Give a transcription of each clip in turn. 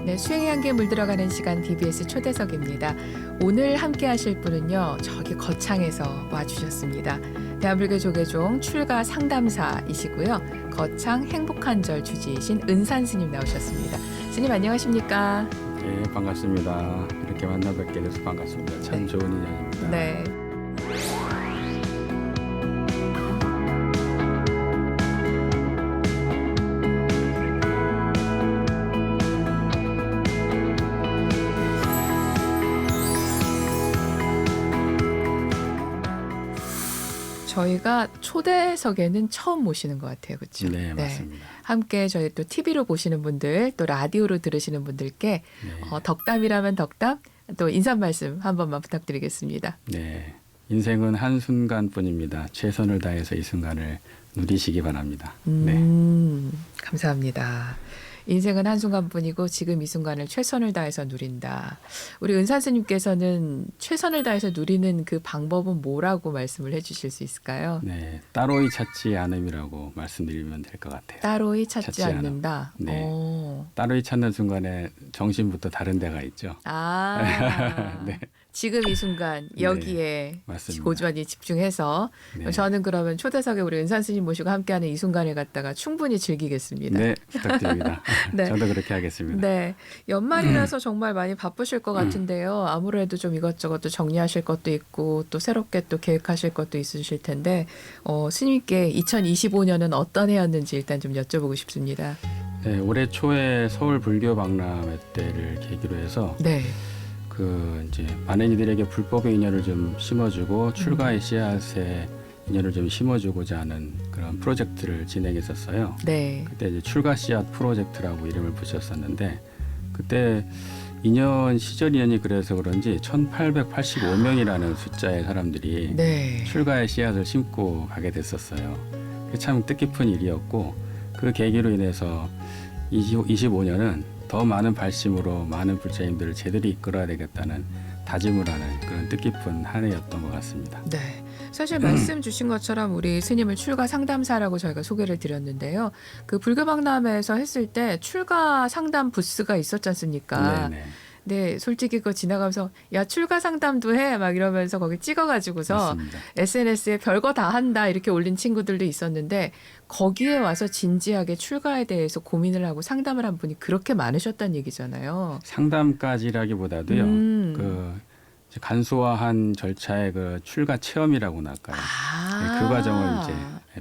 네, 수행의 한계 물들어가는 시간 BBS 초대석입니다. 오늘 함께 하실 분은요. 저기 거창에서 와주셨습니다. 대한불교 조계종 출가 상담사이시고요. 거창 행복한절 주지이신 은산 스님 나오셨습니다. 스님 안녕하십니까? 네, 반갑습니다. 이렇게 만나 뵙게 돼서 반갑습니다. 참 좋은 인연입니다. 네. 저희가 초대석에는 처음 모시는 것 같아요. 그렇죠? 네, 맞습니다. 함께 저희 또 TV로 보시는 분들, 또 라디오로 들으시는 분들께 네. 덕담이라면 덕담, 또 인사 말씀 한 번만 부탁드리겠습니다. 네, 인생은 한순간뿐입니다. 최선을 다해서 이 순간을 누리시기 바랍니다. 네. 감사합니다. 인생은 한순간뿐이고 지금 이 순간을 최선을 다해서 누린다. 우리 은산 스님께서는 최선을 다해서 누리는 그 방법은 뭐라고 말씀을 해주실 수 있을까요? 네, 따로이 찾지 않음이라고 말씀드리면 될 것 같아요. 따로이 찾지 않는다. 네. 오. 따로이 찾는 순간에 정신부터 다른 데가 있죠. 아, 네. 지금 이 순간 여기에 맞습니다. 고주하니 집중해서 네. 저는 그러면 초대석에 우리 은산 스님 모시고 함께하는 이 순간을 갖다가 충분히 즐기겠습니다. 네, 부탁드립니다. 네. 저도 그렇게 하겠습니다. 네, 연말이라서 정말 많이 바쁘실 것 같은데요. 아무래도 좀 이것저것 또 정리하실 것도 있고 또 새롭게 또 계획하실 것도 있으실 텐데 스님께 2025년은 어떤 해였는지 일단 좀 여쭤보고 싶습니다. 네, 올해 초에 서울 불교 박람회 때를 계기로 해서 네. 이제 많은 이들에게 불법의 인연을 좀 심어주고 출가의 씨앗의 인연을 좀 심어주고자 하는 그런 프로젝트를 진행했었어요. 네. 그때 이제 출가 씨앗 프로젝트라고 이름을 붙였었는데 그때 인연 시절 인연이 그래서 그런지 1,885명이라는 숫자의 사람들이 네. 출가의 씨앗을 심고 가게 됐었어요. 그게 참 뜻깊은 일이었고 그 계기로 인해서 25년은 더 많은 발심으로 많은 불자님들을 제대로 이끌어야 되겠다는 다짐을 하는 그런 뜻깊은 한 해였던 것 같습니다. 네. 사실 말씀 주신 것처럼 우리 스님을 출가 상담사라고 저희가 소개를 드렸는데요. 그 불교박람회에서 했을 때 출가 상담 부스가 있었지 않습니까? 네네. 네, 솔직히 그거 지나가면서 야 출가 상담도 해 막 이러면서 거기 찍어가지고서 맞습니다. SNS에 별거 다 한다 이렇게 올린 친구들도 있었는데 거기에 와서 진지하게 출가에 대해서 고민을 하고 상담을 한 분이 그렇게 많으셨다는 얘기잖아요. 상담까지라기보다도요. 이제 간소화한 절차의 그 출가 체험이라고나 할까요? 네, 그 과정을 이제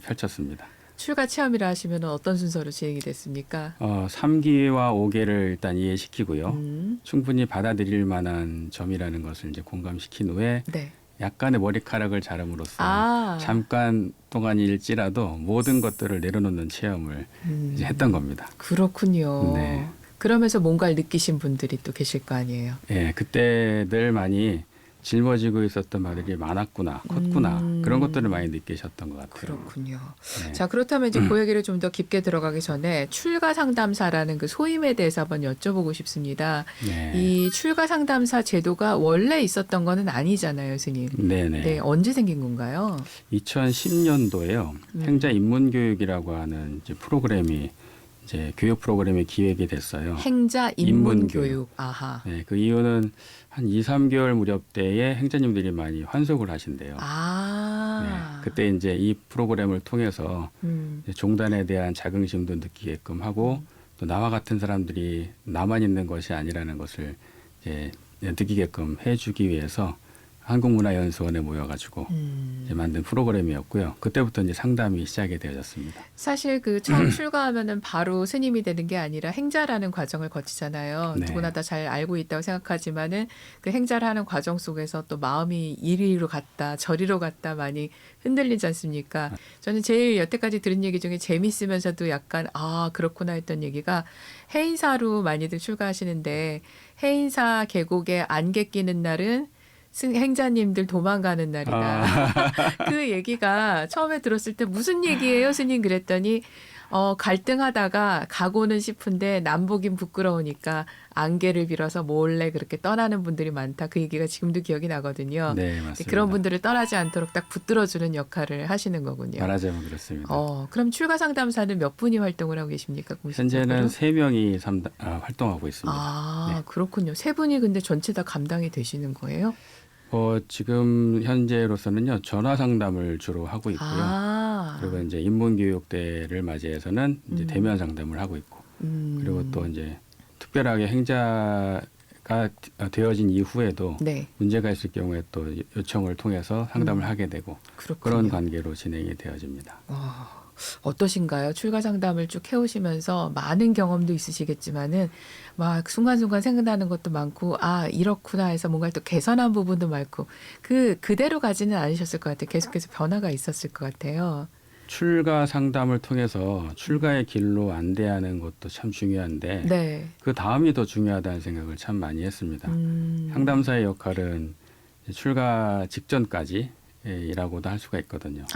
펼쳤습니다. 출가 체험이라 하시면 어떤 순서로 진행이 됐습니까? 3기와 5계를 일단 이해시키고요. 음. 충분히 받아들일 만한 점이라는 것을 이제 공감시킨 후에 네. 약간의 머리카락을 자름으로써 아. 잠깐 동안일지라도 모든 것들을 내려놓는 체험을 이제 했던 겁니다. 그렇군요. 네. 그러면서 뭔가를 느끼신 분들이 또 계실 거 아니에요. 예, 그때 늘 많이 짊어지고 있었던 말들이 많았구나, 컸구나 그런 것들을 많이 느끼셨던 것 같아요. 그렇군요. 네. 자, 그렇다면 이제 그 얘기를 좀 더 깊게 들어가기 전에 출가 상담사라는 그 소임에 대해서 한번 여쭤보고 싶습니다. 네. 이 출가 상담사 제도가 원래 있었던 거는 아니잖아요, 스님. 네네. 네, 언제 생긴 건가요? 2010년도에요. 행자 입문 교육이라고 하는 이제 프로그램이 이제 교육 프로그램이 기획이 됐어요. 행자 입문 교육. 아하. 네, 그 이유는 한 2, 3개월 무렵 때에 행자님들이 많이 환속을 하신대요. 아. 네, 그때 이제 이 프로그램을 통해서 이제 종단에 대한 자긍심도 느끼게끔 하고 또 나와 같은 사람들이 나만 있는 것이 아니라는 것을 이제 느끼게끔 해주기 위해서 한국문화연수원에 모여가지고 이제 만든 프로그램이었고요. 그때부터 이제 상담이 시작이 되어졌습니다. 사실 그 처음 출가하면은 바로 스님이 되는 게 아니라 행자라는 과정을 거치잖아요. 네. 누구나 다 잘 알고 있다고 생각하지만은 그 행자를 하는 과정 속에서 또 마음이 이리로 갔다 저리로 갔다 많이 흔들리지 않습니까? 저는 제일 여태까지 들은 얘기 중에 재밌으면서도 약간 아 그렇구나 했던 얘기가 해인사로 많이들 출가하시는데 해인사 계곡에 안개 끼는 날은 행자님들 도망가는 날이다. 그 얘기가 처음에 들었을 때 무슨 얘기예요, 스님? 그랬더니 갈등하다가 가고는 싶은데 남보긴 부끄러우니까 안개를 빌어서 몰래 그렇게 떠나는 분들이 많다. 그 얘기가 지금도 기억이 나거든요. 네, 맞습니다. 그런 분들을 떠나지 않도록 딱 붙들어주는 역할을 하시는 거군요. 말하자면 그렇습니다. 그럼 출가 상담사는 몇 분이 활동을 하고 계십니까? 공식적으로? 현재는 3명이 활동하고 있습니다. 네. 그렇군요. 세 분이 근데 전체 다 감당이 되시는 거예요? 지금 현재로서는요, 전화 상담을 주로 하고 있고요. 그리고 이제 인문교육대를 맞이해서는 이제 대면 상담을 하고 있고, 그리고 또 이제 특별하게 행자가 되어진 이후에도 네. 문제가 있을 경우에 또 요청을 통해서 상담을 하게 되고 그렇군요. 그런 관계로 진행이 되어집니다. 어떠신가요? 출가 상담을 쭉 해오시면서 많은 경험도 있으시겠지만은 막 순간순간 생각나는 것도 많고 이렇구나 해서 뭔가 또 개선한 부분도 많고 그대로 가지는 않으셨을 것 같아요. 계속해서 변화가 있었을 것 같아요. 출가 상담을 통해서 출가의 길로 안대하는 것도 참 중요한데 네. 그 다음이 더 중요하다는 생각을 참 많이 했습니다. 상담사의 역할은 출가 직전까지 이라고도 할 수가 있거든요.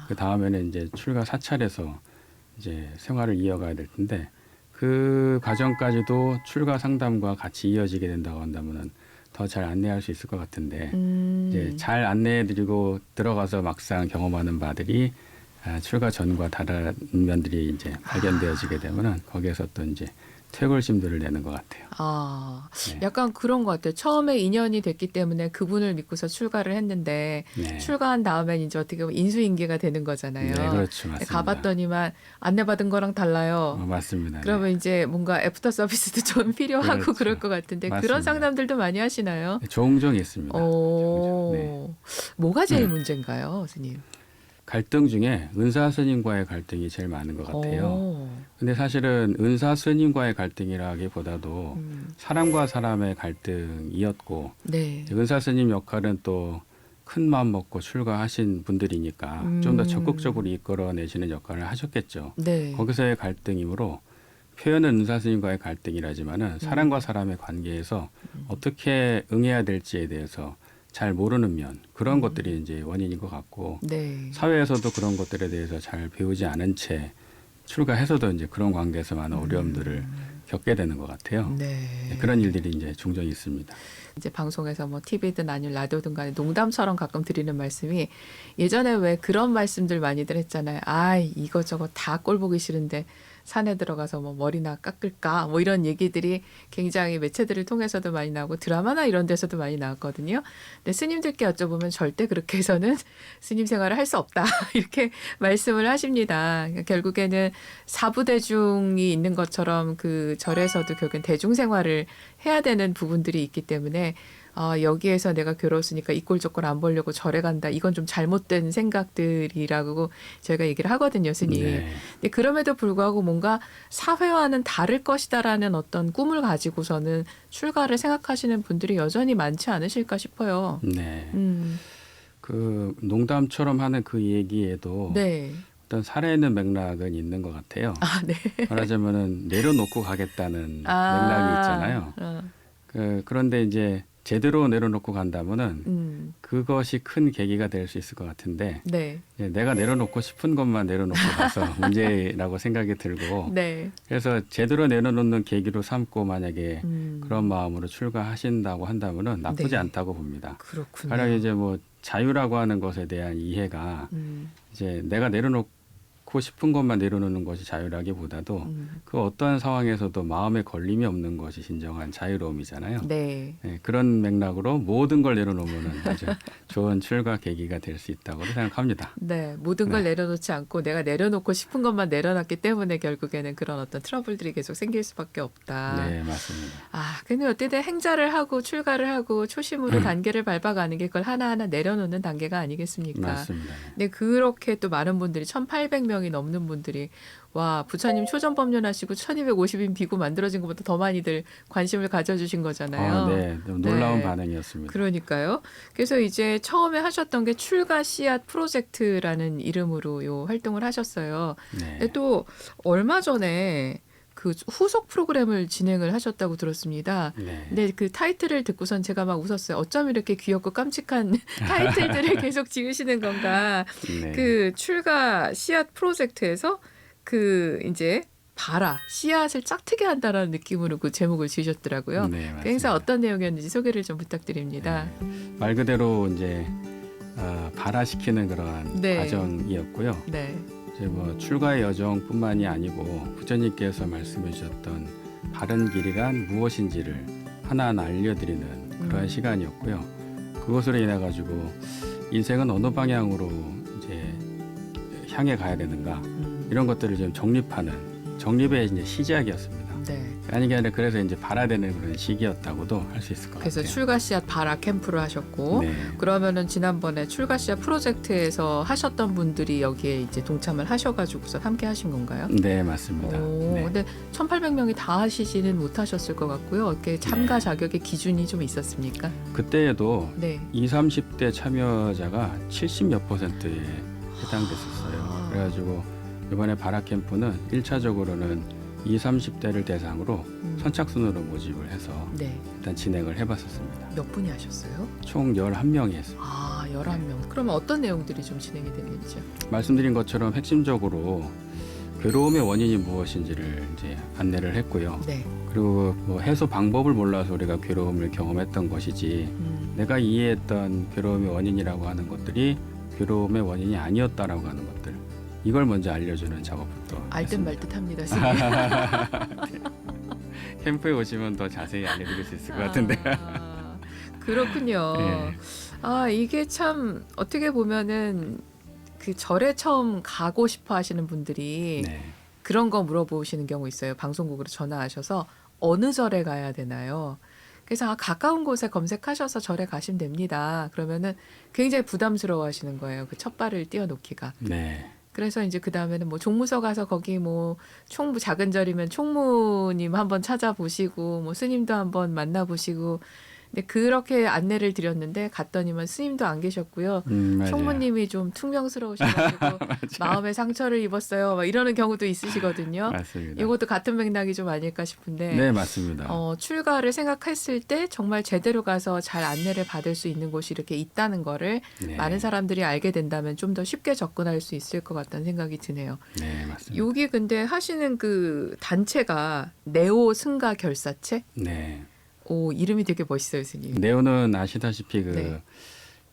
그 다음에는 이제 출가 사찰에서 이제 생활을 이어가야 될 텐데 그 과정까지도 출가 상담과 같이 이어지게 된다고 한다면은 더 잘 안내할 수 있을 것 같은데 이제 잘 안내해드리고 들어가서 막상 경험하는 바들이 출가 전과 다른 면들이 이제 발견되어지게 되면은 거기에서 또 이제 퇴골심들을 내는 것 같아요. 네. 약간 그런 것 같아요. 처음에 인연이 됐기 때문에 그분을 믿고서 출가를 했는데 네. 출가한 다음엔 이제 어떻게 보면 인수인계가 되는 거잖아요. 네, 그렇죠. 맞습니다. 가봤더니만 안내받은 거랑 달라요. 맞습니다. 그러면 네. 이제 뭔가 애프터 서비스도 좀 필요하고 그렇죠. 그럴 것 같은데 맞습니다. 그런 상담들도 많이 하시나요? 네, 종종 있습니다. 종종. 네. 뭐가 제일 문제인가요, 스님? 갈등 중에 은사 스님과의 갈등이 제일 많은 것 같아요. 근데 사실은 은사 스님과의 갈등이라기보다도 사람과 사람의 갈등이었고 네. 은사 스님 역할은 또 큰 마음 먹고 출가하신 분들이니까 좀 더 적극적으로 이끌어내시는 역할을 하셨겠죠. 네. 거기서의 갈등이므로 표현은 은사 스님과의 갈등이라지만은 사람과 사람의 관계에서 어떻게 응해야 될지에 대해서 잘 모르는 면 그런 것들이 이제 원인인 것 같고 네. 사회에서도 그런 것들에 대해서 잘 배우지 않은 채 출가해서도 이제 그런 관계에서 많은 어려움들을 겪게 되는 것 같아요. 네. 그런 일들이 이제 종종 있습니다. 이제 방송에서 뭐 TV든 아니면 라디오든 간에 농담처럼 가끔 드리는 말씀이 예전에 왜 그런 말씀들 많이들 했잖아요. 이거저거 다 꼴 보기 싫은데 산에 들어가서 뭐 머리나 깎을까 뭐 이런 얘기들이 굉장히 매체들을 통해서도 많이 나오고 드라마나 이런 데서도 많이 나왔거든요. 근데 스님들께 여쭤보면 절대 그렇게 해서는 스님 생활을 할 수 없다 이렇게 말씀을 하십니다. 그러니까 결국에는 사부대중이 있는 것처럼 그 절에서도 결국엔 대중생활을 해야 되는 부분들이 있기 때문에 여기에서 내가 괴로웠으니까 이 꼴 저 꼴 안 보려고 절에 간다. 이건 좀 잘못된 생각들이라고 저희가 얘기를 하거든요, 스님. 네. 근데 그럼에도 불구하고 뭔가 사회와는 다를 것이다라는 어떤 꿈을 가지고서는 출가를 생각하시는 분들이 여전히 많지 않으실까 싶어요. 네. 그 농담처럼 하는 그 얘기에도 네. 어떤 살아있는 맥락은 있는 것 같아요. 네. 말하자면은 내려놓고 가겠다는 맥락이 있잖아요. 그런데 이제 제대로 내려놓고 간다면은 그것이 큰 계기가 될 수 있을 것 같은데 네. 내가 내려놓고 싶은 것만 내려놓고 가서 문제라고 생각이 들고 네. 그래서 제대로 내려놓는 계기로 삼고 만약에 그런 마음으로 출가하신다고 한다면은 나쁘지 네. 않다고 봅니다. 그렇군요. 가령 이제 뭐 자유라고 하는 것에 대한 이해가 이제 내가 내려놓고 싶은 것만 내려놓는 것이 자유라기보다도 그 어떠한 상황에서도 마음에 걸림이 없는 것이 진정한 자유로움이잖아요. 네. 네, 그런 맥락으로 모든 걸 내려놓으면 아주 좋은 출가 계기가 될 수 있다고 생각합니다. 네. 모든 걸 내려놓지 않고 내가 내려놓고 싶은 것만 내려놨기 때문에 결국에는 그런 어떤 트러블들이 계속 생길 수밖에 없다. 네, 맞습니다. 근데 어쨌든 행자를 하고 출가를 하고 초심으로 단계를 밟아가는 게 그걸 하나하나 내려놓는 단계가 아니겠습니까? 맞습니다. 근데 그렇게 또 많은 분들이 1,800명이 넘는 분들이 와 부처님 초전법륜하시고 1250인 비구 만들어진 것보다 더 많이들 관심을 가져주신 거잖아요. 네, 놀라운 네. 반응이었습니다. 그러니까요. 그래서 이제 처음에 하셨던 게 출가 씨앗 프로젝트라는 이름으로 요 활동을 하셨어요. 네. 근데 또 얼마 전에 그 후속 프로그램을 진행을 하셨다고 들었습니다. 네. 근데 그 타이틀을 듣고선 제가 막 웃었어요. 어쩜 이렇게 귀엽고 깜찍한 타이틀들을 계속 지으시는 건가. 네. 그 출가 씨앗 프로젝트에서 그 이제 봐라 씨앗을 짝트게 한다라는 느낌으로 그 제목을 지으셨더라고요. 네, 그 맞습니다. 행사 어떤 내용이었는지 소개를 좀 부탁드립니다. 말 그대로 이제 발화시키는 그러한 네. 과정이었고요. 네. 이제 뭐 출가의 여정뿐만이 아니고 부처님께서 말씀해 주셨던 바른 길이란 무엇인지를 하나하나 알려드리는 그러한 시간이었고요. 그것으로 인해 가지고 인생은 어느 방향으로 이제 향해 가야 되는가 이런 것들을 좀 정립의 이제 시작이었습니다. 네. 아니 게 아니라 그래서 이제 발화되는 그런 시기였다고도 할 수 있을 것 그래서 같아요. 출가 씨앗 발화 캠프를 하셨고 네. 그러면은 지난번에 출가 씨앗 프로젝트에서 하셨던 분들이 여기에 이제 동참을 하셔가지고서 함께 하신 건가요? 네, 맞습니다. 오, 네. 근데 1,800명이 다 하시지는 못하셨을 것 같고요. 이렇게 참가 네. 자격의 기준이 좀 있었습니까? 그때에도 네. 20, 30대 참여자가 70몇 %에 해당됐었어요. 아. 그래가지고 이번에 발화 캠프는 1차적으로는 20, 30대를 대상으로 선착순으로 모집을 해서 네. 일단 진행을 해봤었습니다. 몇 분이 하셨어요? 총 11명이 했습니다. 아, 11명. 그러면 어떤 내용들이 좀 진행이 됐는지요? 말씀드린 것처럼 핵심적으로 괴로움의 원인이 무엇인지를 이제 안내를 했고요. 네. 그리고 뭐 해소 방법을 몰라서 우리가 괴로움을 경험했던 것이지 내가 이해했던 괴로움의 원인이라고 하는 것들이 괴로움의 원인이 아니었다라고 하는 것들 이걸 먼저 알려주는 작업부터 알듯 했습니다. 말듯 합니다. 선생님. 캠프에 오시면 더 자세히 알려드릴 수 있을 것 같은데. 아, 그렇군요. 네. 아, 이게 참 어떻게 보면은 그 절에 처음 가고 싶어 하시는 분들이 네. 그런 거 물어보시는 경우 있어요. 방송국으로 전화하셔서 어느 절에 가야 되나요? 그래서 가까운 곳에 검색하셔서 절에 가시면 됩니다. 그러면은 굉장히 부담스러워 하시는 거예요. 그 첫 발을 띄워놓기가. 네. 그래서 이제 그 다음에는 뭐 종무소 가서 거기 뭐 총무 작은 절이면 총무님 한번 찾아보시고 뭐 스님도 한번 만나보시고 근데 그렇게 안내를 드렸는데 갔더니만 스님도 안 계셨고요. 맞아요. 총무님이 좀 퉁명스러우셔가지고 마음에 상처를 입었어요. 막 이러는 경우도 있으시거든요. 맞습니다. 이것도 같은 맥락이 좀 아닐까 싶은데 네, 맞습니다. 출가를 생각했을 때 정말 제대로 가서 잘 안내를 받을 수 있는 곳이 이렇게 있다는 거를 네. 많은 사람들이 알게 된다면 좀 더 쉽게 접근할 수 있을 것 같다는 생각이 드네요. 네, 맞습니다. 여기 근데 하시는 그 단체가 네오 승가 결사체? 네. 오, 이름이 되게 멋있어요, 스님. 네오는 아시다시피 그 네.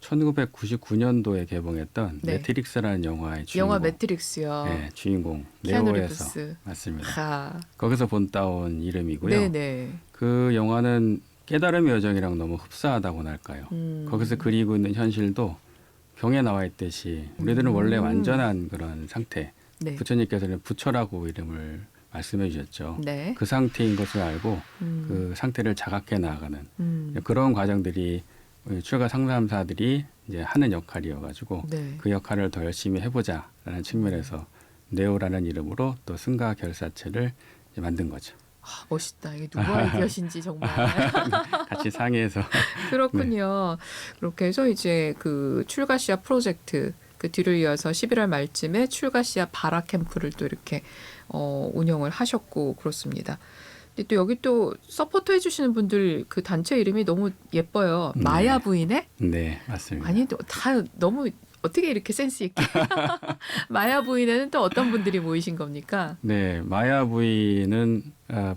1999년도에 개봉했던 네. 매트릭스라는 영화의 주인공. 영화 매트릭스요. 네, 주인공 키아누 네오에서 리브스. 맞습니다. 하. 거기서 본따온 이름이고요. 네네. 그 영화는 깨달음의 여정이랑 너무 흡사하다고 할까요? 거기서 그리고 있는 현실도 경에 나와 있듯이 우리들은 원래 완전한 그런 상태. 네. 부처님께서는 부처라고 이름을 말씀해 주셨죠. 네. 그 상태인 것을 알고 그 상태를 자각해 나아가는 그런 과정들이 우리 출가 상담사들이 이제 하는 역할이어가지고 네. 그 역할을 더 열심히 해보자라는 측면에서 네오라는 이름으로 또 승가 결사체를 이제 만든 거죠. 아, 멋있다. 이게 누구 아이디어신지 정말. 같이 상의해서 그렇군요. 그렇게 해서 이제 그 출가 씨앗 프로젝트 그 뒤를 이어서 11월 말쯤에 출가 씨앗 발화 캠프를 또 이렇게 운영을 하셨고 그렇습니다. 근데 또 여기 또 서포트 해주시는 분들 그 단체 이름이 너무 예뻐요. 네. 마야 부인의? 네 맞습니다. 아니 다 너무 어떻게 이렇게 센스 있게 마야 부인에는 또 어떤 분들이 모이신 겁니까? 네 마야 부인은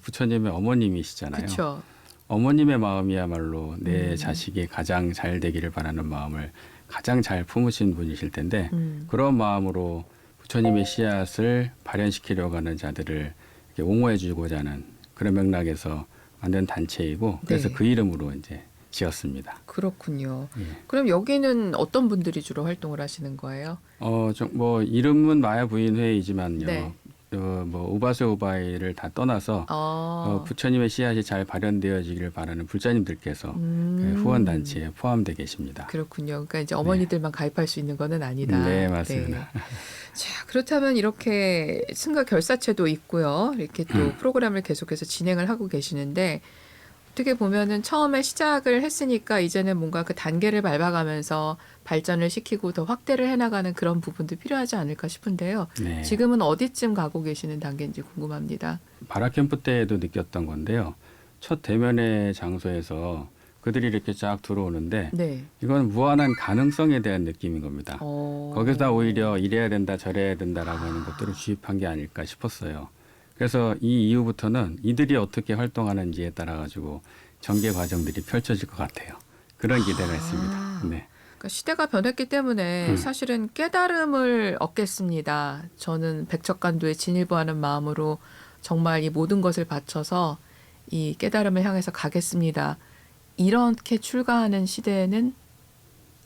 부처님의 어머님이시잖아요. 그렇죠. 어머님의 마음이야말로 내 자식이 가장 잘 되기를 바라는 마음을 가장 잘 품으신 분이실 텐데 그런 마음으로 부처님의 씨앗을 발현시키려고 하는 자들을 이렇게 옹호해주고자 하는 그런 맥락에서 만든 단체이고 그래서 네. 그 이름으로 이제 지었습니다. 그렇군요. 예. 그럼 여기는 어떤 분들이 주로 활동을 하시는 거예요? 뭐 이름은 마야 부인회이지만요. 네. 뭐 우바스 우바이를 다 떠나서 부처님의 씨앗이 잘 발현되어지기를 바라는 불자님들께서 후원 단체에 포함되어 계십니다. 그렇군요. 그러니까 이제 어머니들만 가입할 수 있는 거는 아니다. 네, 맞습니다. 네. 자, 그렇다면 이렇게 승가 결사체도 있고요. 이렇게 또 프로그램을 계속해서 진행을 하고 계시는데 어떻게 보면은 처음에 시작을 했으니까 이제는 뭔가 그 단계를 밟아가면서 발전을 시키고 더 확대를 해나가는 그런 부분도 필요하지 않을까 싶은데요. 네. 지금은 어디쯤 가고 계시는 단계인지 궁금합니다. 바라 캠프 때에도 느꼈던 건데요. 첫 대면의 장소에서 그들이 이렇게 쫙 들어오는데 네. 이건 무한한 가능성에 대한 느낌인 겁니다. 어. 거기서 오히려 이래야 된다 저래야 된다라고 하는 것들을 주입한 게 아닐까 싶었어요. 그래서 이 이후부터는 이들이 어떻게 활동하는지에 따라 가지고 전개 과정들이 펼쳐질 것 같아요. 그런 기대가 있습니다. 네. 그러니까 시대가 변했기 때문에 사실은 깨달음을 얻겠습니다. 저는 백척간도에 진일보하는 마음으로 정말 이 모든 것을 바쳐서 이 깨달음을 향해서 가겠습니다. 이렇게 출가하는 시대는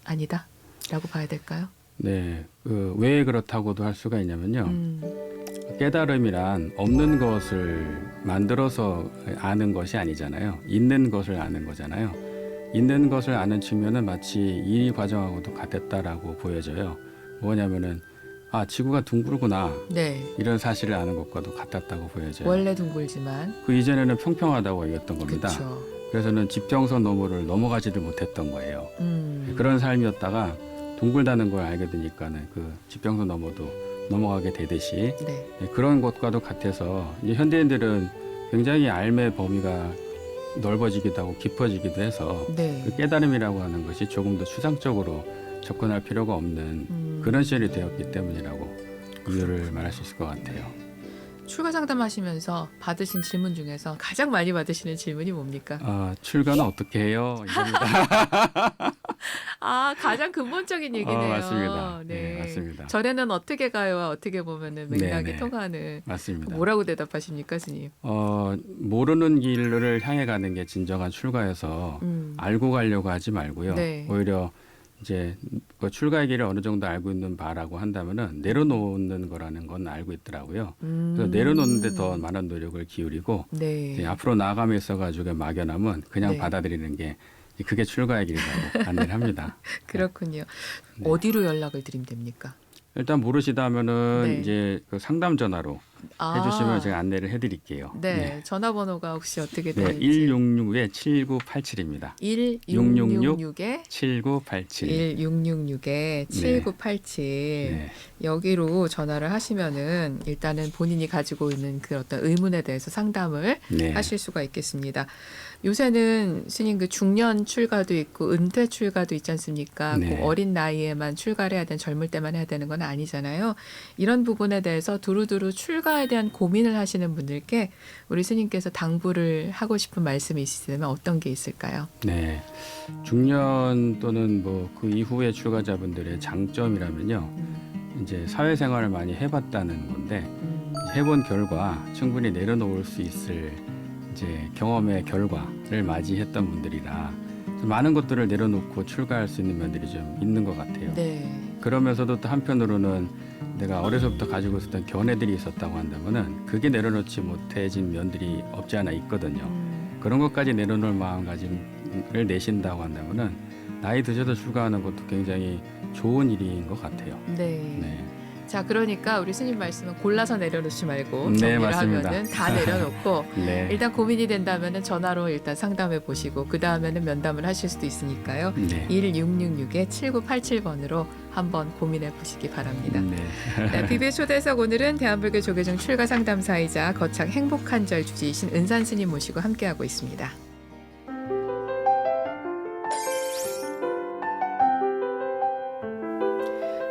아니다라고 봐야 될까요? 네. 왜 그렇다고도 할 수가 있냐면요. 깨달음이란 없는 것을 만들어서 아는 것이 아니잖아요. 있는 것을 아는 거잖아요. 있는 것을 아는 측면은 마치 이 과정하고도 같았다라고 보여져요. 뭐냐면은 지구가 둥글구나. 네. 이런 사실을 아는 것과도 같았다고 보여져요. 원래 둥글지만. 그 이전에는 평평하다고 여겼던 겁니다. 그렇죠. 그래서는 지평선 너머를 넘어가지를 못했던 거예요. 그런 삶이었다가 둥글다는 걸 알게 되니까는 그 지평선 너머도 넘어가게 되듯이 네. 그런 것과도 같아서 이제 현대인들은 굉장히 삶의 범위가 넓어지기도 하고 깊어지기도 해서 네. 그 깨달음이라고 하는 것이 조금 더 추상적으로 접근할 필요가 없는 그런 시절이 되었기 때문이라고 이유를 말할 수 있을 것 같아요. 출가 상담하시면서 받으신 질문 중에서 가장 많이 받으시는 질문이 뭡니까? 출가는 어떻게 해요? 이겁니다. 가장 근본적인 얘기네요. 맞습니다. 네. 네, 맞습니다. 절에는 어떻게 가요와 어떻게 보면은 맥락이 네네. 통하는. 맞습니다. 뭐라고 대답하십니까, 스님? 모르는 길을 향해 가는 게 진정한 출가여서 알고 가려고 하지 말고요. 네. 오히려 이제 그 출가의 길을 어느 정도 알고 있는 바라고 한다면은 내려놓는 거라는 건 알고 있더라고요. 그래서 내려놓는데 더 많은 노력을 기울이고 네. 이제 앞으로 나아감에 있어가지고 막연함은 그냥 네. 받아들이는 게 그게 출가의 길이라고 안내를 합니다. 그렇군요. 네. 어디로 연락을 드리면 됩니까? 일단 모르시다면은 네. 이제 그 상담 전화로 해주시면 제가 안내를 해드릴게요. 네. 전화번호가 혹시 어떻게 네, 되는지. 166-7987입니다. 1666에 7987. 1666에 7987 네. 여기로 전화를 하시면은 일단은 본인이 가지고 있는 그 어떤 의문에 대해서 상담을 네. 하실 수가 있겠습니다. 요새는 스님 그 중년 출가도 있고 은퇴 출가도 있지 않습니까? 네. 그 어린 나이에만 출가를 해야 되는 젊을 때만 해야 되는 건 아니잖아요. 이런 부분에 대해서 두루두루 출가에 대한 고민을 하시는 분들께 우리 스님께서 당부를 하고 싶은 말씀이 있으시다면 어떤 게 있을까요? 네. 중년 또는 뭐 그 이후의 출가자분들의 장점이라면요. 이제 사회생활을 많이 해봤다는 건데 해본 결과 충분히 내려놓을 수 있을 이제 경험의 결과를 맞이했던 분들이라 많은 것들을 내려놓고 출가할 수 있는 면들이 좀 있는 것 같아요. 네. 그러면서도 또 한편으로는 내가 어려서부터 가지고 있었던 견해들이 있었다고 한다면은 그게 내려놓지 못해진 면들이 없지 않아 있거든요. 그런 것까지 내려놓을 마음가짐을 내신다고 한다면은 나이 드셔도 출가하는 것도 굉장히 좋은 일인 것 같아요. 네. 네. 자, 그러니까 우리 스님 말씀은 골라서 내려놓지 말고 네, 정리를 맞습니다. 하면은 다 내려놓고 네. 일단 고민이 된다면은 전화로 일단 상담해 보시고 그 다음에는 면담을 하실 수도 있으니까요. 네. 1666에 7987번으로 한번 고민해 보시기 바랍니다. 네. 네, BB의 초대석 오늘은 대한불교 조계종 출가 상담사이자 거창 행복한 절 주지이신 은산 스님 모시고 함께하고 있습니다.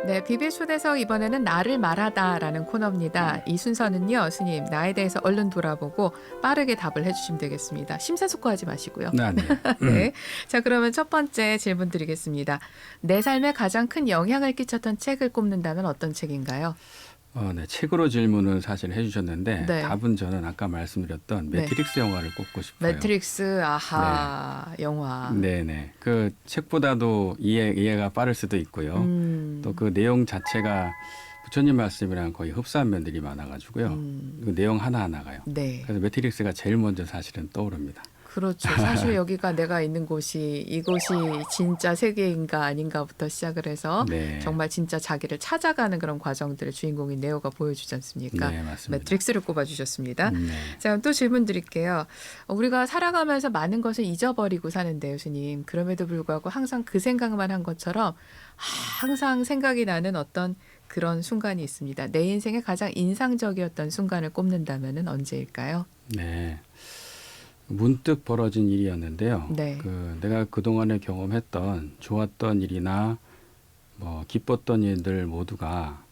네, BB의 초대석 이번에는 나를 말하다라는 코너입니다. 이 순서는요, 스님 나에 대해서 얼른 돌아보고 빠르게 답을 해주시면 되겠습니다. 심사숙고하지 마시고요. 네. 네, 자 그러면 첫 번째 질문 드리겠습니다. 내 삶에 가장 큰 영향을 끼쳤던 책을 꼽는다면 어떤 책인가요? 네. 책으로 질문을 사실 해주셨는데 네. 답은 저는 아까 말씀드렸던 네. 매트릭스 영화를 꼽고 싶어요. 매트릭스 영화. 네네. 그 책보다도 이해가 빠를 수도 있고요. 또 그 내용 자체가 부처님 말씀이랑 거의 흡사한 면들이 많아가지고요. 그 내용 하나하나가요. 네. 그래서 매트릭스가 제일 먼저 사실은 떠오릅니다. 그렇죠. 사실 여기가 내가 있는 곳이 이곳이 진짜 세계인가 아닌가부터 시작을 해서 네. 정말 진짜 자기를 찾아가는 그런 과정들을 주인공인 네오가 보여주지 않습니까? 네, 맞습니다. 매트릭스를 꼽아주셨습니다. 네. 자, 그럼 또 질문 드릴게요. 우리가 살아가면서 많은 것을 잊어버리고 사는데요, 스님. 그럼에도 불구하고 항상 그 생각만 한 것처럼 항상 생각이 나는 어떤 그런 순간이 있습니다. 내 인생에 가장 인상적이었던 순간을 꼽는다면 언제일까요? 네. 문득 벌어진 일이었는데요. 네. 내가 그동안에 경험했던 좋았던 일이나 뭐 기뻤던 일들 모두가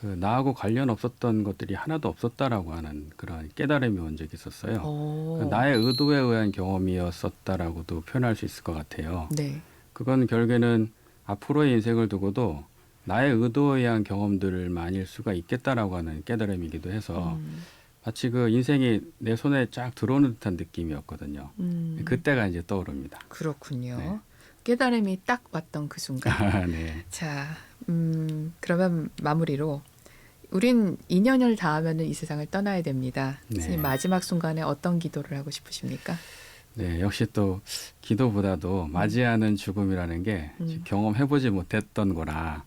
나하고 관련 없었던 것들이 하나도 없었다라고 하는 그런 깨달음이 온 적이 있었어요. 나의 의도에 의한 경험이었었다라고도 표현할 수 있을 것 같아요. 네. 그건 결국에는 앞으로의 인생을 두고도 나의 의도에 의한 경험들만일 수가 있겠다라고 하는 깨달음이기도 해서 마치 그 인생이 내 손에 쫙 들어오는 듯한 느낌이었거든요. 그때가 이제 떠오릅니다. 그렇군요. 네. 깨달음이 딱 왔던 그 순간. 네. 자, 그러면 마무리로 우린 인연을 닿으면 이 세상을 떠나야 됩니다. 네. 선생님 마지막 순간에 어떤 기도를 하고 싶으십니까? 네, 역시 또 기도보다도 맞이하는 죽음이라는 게 경험해보지 못했던 거라